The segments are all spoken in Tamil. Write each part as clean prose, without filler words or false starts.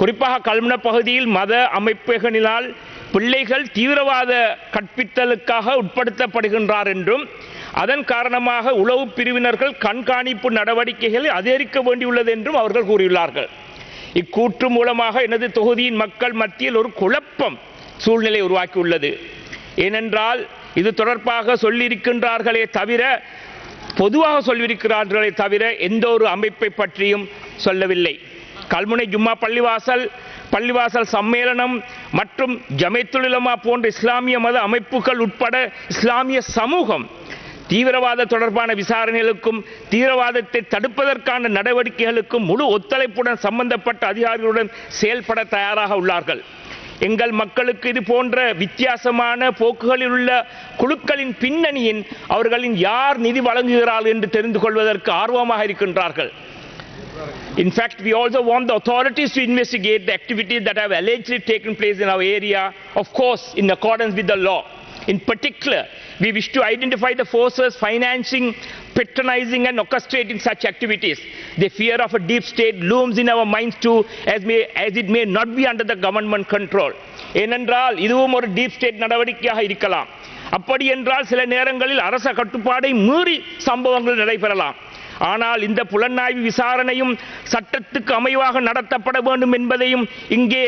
குறிப்பாக கல்முனை பகுதியில் மத அமைப்புகளினால் பிள்ளைகள் தீவிரவாத கற்பித்தலுக்காக உட்படுத்தப்படுகின்றார் என்றும் அதன் காரணமாக உளவு பிரிவினர்கள் கண்காணிப்பு நடவடிக்கைகளை அதிகரிக்க வேண்டியுள்ளது என்றும் அவர்கள் கூறியுள்ளார்கள். இக்கூற்று மூலமாக எனது தொகுதியின் மக்கள் மத்தியில் ஒரு குழப்பம் சூழ்நிலை உருவாக்கியுள்ளது. ஏனென்றால் இது தொடர்பாக சொல்லியிருக்கின்றார்களே தவிர, பொதுவாக சொல்லியிருக்கிறார்களே தவிர எந்த ஒரு அமைப்பை பற்றியும் சொல்லவில்லை. கல்முனை ஜும்மா பள்ளிவாசல் சம்மேளனம் மற்றும் ஜமைத்துல் உலமா போன்ற இஸ்லாமிய மத அமைப்புகள் உட்பட இஸ்லாமிய சமூகம் தீவிரவாத தொடர்பான விசாரணைகளுக்கும் தீவிரவாதத்தை தடுப்பதற்கான நடவடிக்கைகளுக்கும் முழு ஒத்துழைப்புடன் சம்பந்தப்பட்ட அதிகாரிகளுடன் செயல்பட தயாராக உள்ளார்கள். எங்கள் மக்களுக்கு இது போன்ற வித்தியாசமான போக்குகளில் உள்ள குழுக்களின் பின்னணியின் அவர்களின் யார் நிதி வழங்குகிறார்கள் என்று தெரிந்து கொள்வதற்கு ஆர்வமாக இருக்கின்றார்கள். In fact, we also want the authorities to investigate the activities that have allegedly taken place in our area, of course, in accordance with the law. In particular, we wish to identify the forces financing, patronizing and orchestrating such activities. The fear of a deep state looms in our minds too, as it may not be under the government control. ஏனென்றால் இதுவும் ஒரு டீப் ஸ்டேட் நடவடிக்கையாக இருக்கலாம். அப்படி என்றால் சில நேரங்களில் அரச கட்டுப்பாடை மீறி சம்பவங்கள் நடைபெறலாம். ஆனால் இந்த புலனாய்வு விசாரணையும் சட்டத்துக்கு அமைவாக நடத்தப்பட வேண்டும் என்பதையும் இங்கே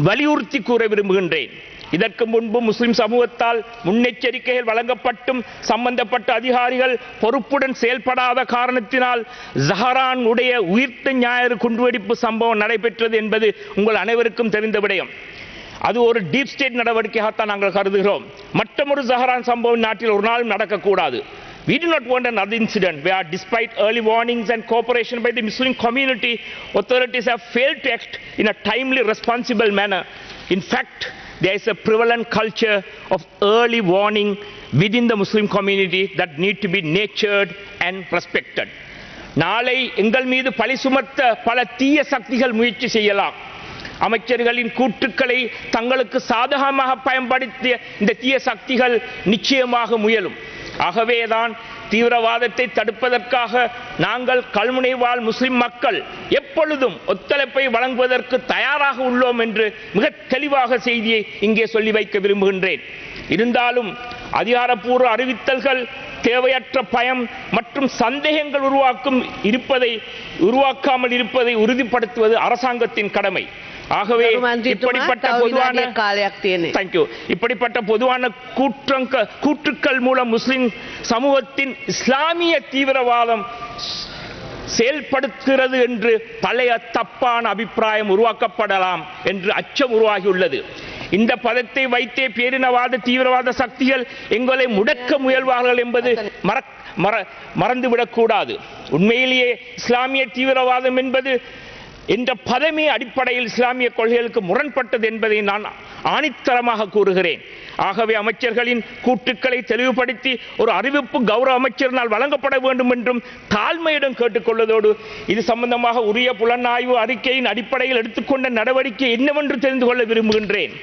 வலியுறுத்தி கூற விரும்புகின்றேன். இதற்கு முன்பு முஸ்லிம் சமூகத்தால் முன்னெச்சரிக்கைகள் வழங்கப்பட்டும் சம்பந்தப்பட்ட அதிகாரிகள் பொறுப்புடன் செயல்படாத காரணத்தினால் ஜஹரான் உடைய உயிர்த்த ஞாயிறு குண்டுவெடிப்பு சம்பவம் நடைபெற்றது என்பது உங்கள் அனைவருக்கும் தெரிந்த விடயம். அது ஒரு டீப் ஸ்டேட் நடவடிக்கையாகத்தான் நாங்கள் கருதுகிறோம். மற்றொரு ஜஹரான் சம்பவம் நாட்டில் ஒரு நாளும் நடக்கக்கூடாது. We do not want another incident where, despite early warnings and cooperation by the Muslim community, authorities have failed to act in a timely, responsible manner. In fact, there is a prevalent culture of early warning within the Muslim community that need to be nurtured and respected. நாளை எங்கள் மீது பழி சுமத்த பல தீய சக்திகள் முயற்சி செய்யலாம். அமைச்சர்களின் கூற்றுக்களை தங்களுக்கு சாதகமாக பயன்படுத்திய இந்த தீய சக்திகள் நிச்சயமாக முயலும். ஆகவேதான் தீவிரவாதத்தை தடுப்பதற்காக நாங்கள் கல்முனை வாழ் முஸ்லிம் மக்கள் எப்பொழுதும் ஒத்துழைப்பை வழங்குவதற்கு தயாராக உள்ளோம் என்று மிக தெளிவாக செய்தியை இங்கே சொல்லி வைக்க விரும்புகின்றேன். இருந்தாலும் அதிகாரப்பூர்வ அறிவித்தல்கள் தேவையற்ற பயம் மற்றும் சந்தேகங்கள் உருவாக்காமல் இருப்பதை உறுதிப்படுத்துவது அரசாங்கத்தின் கடமை. ஆகவே இப்படிப்பட்ட பொதுவான கூற்றுக்கள் மூலம் முஸ்லிம் சமூகத்தின் இஸ்லாமிய தீவிரவாதம் செயல்படுத்துகிறது என்று பழைய தப்பான அபிப்பிராயம் உருவாக்கப்படலாம் என்று அச்சம் உருவாகியுள்ளது. இந்த பதத்தை வைத்தே பேரினவாத தீவிரவாத சக்திகள் எங்களை முடக்க முயல்வார்கள் என்பது மறந்துவிடக்கூடாது. உண்மையிலேயே இஸ்லாமிய தீவிரவாதம் என்பது என்ற பதமே அடிப்படையில் இஸ்லாமிய கொள்கைகளுக்கு முரண்பட்டது என்பதை நான் ஆணித்தரமாக கூறுகிறேன். ஆகவே அமைச்சர்களின் கூற்றுக்களை தெளிவுபடுத்தி ஒரு அறிவிப்பு கௌரவ அமைச்சரினால் வழங்கப்பட வேண்டும் என்றும் தாழ்மையிடம் கேட்டுக்கொள்வதோடு இது சம்பந்தமாக உரிய புலனாய்வு அறிக்கையின் அடிப்படையில் எடுத்துக்கொண்ட நடவடிக்கை என்னவென்று தெரிந்து கொள்ள விரும்புகின்றேன்.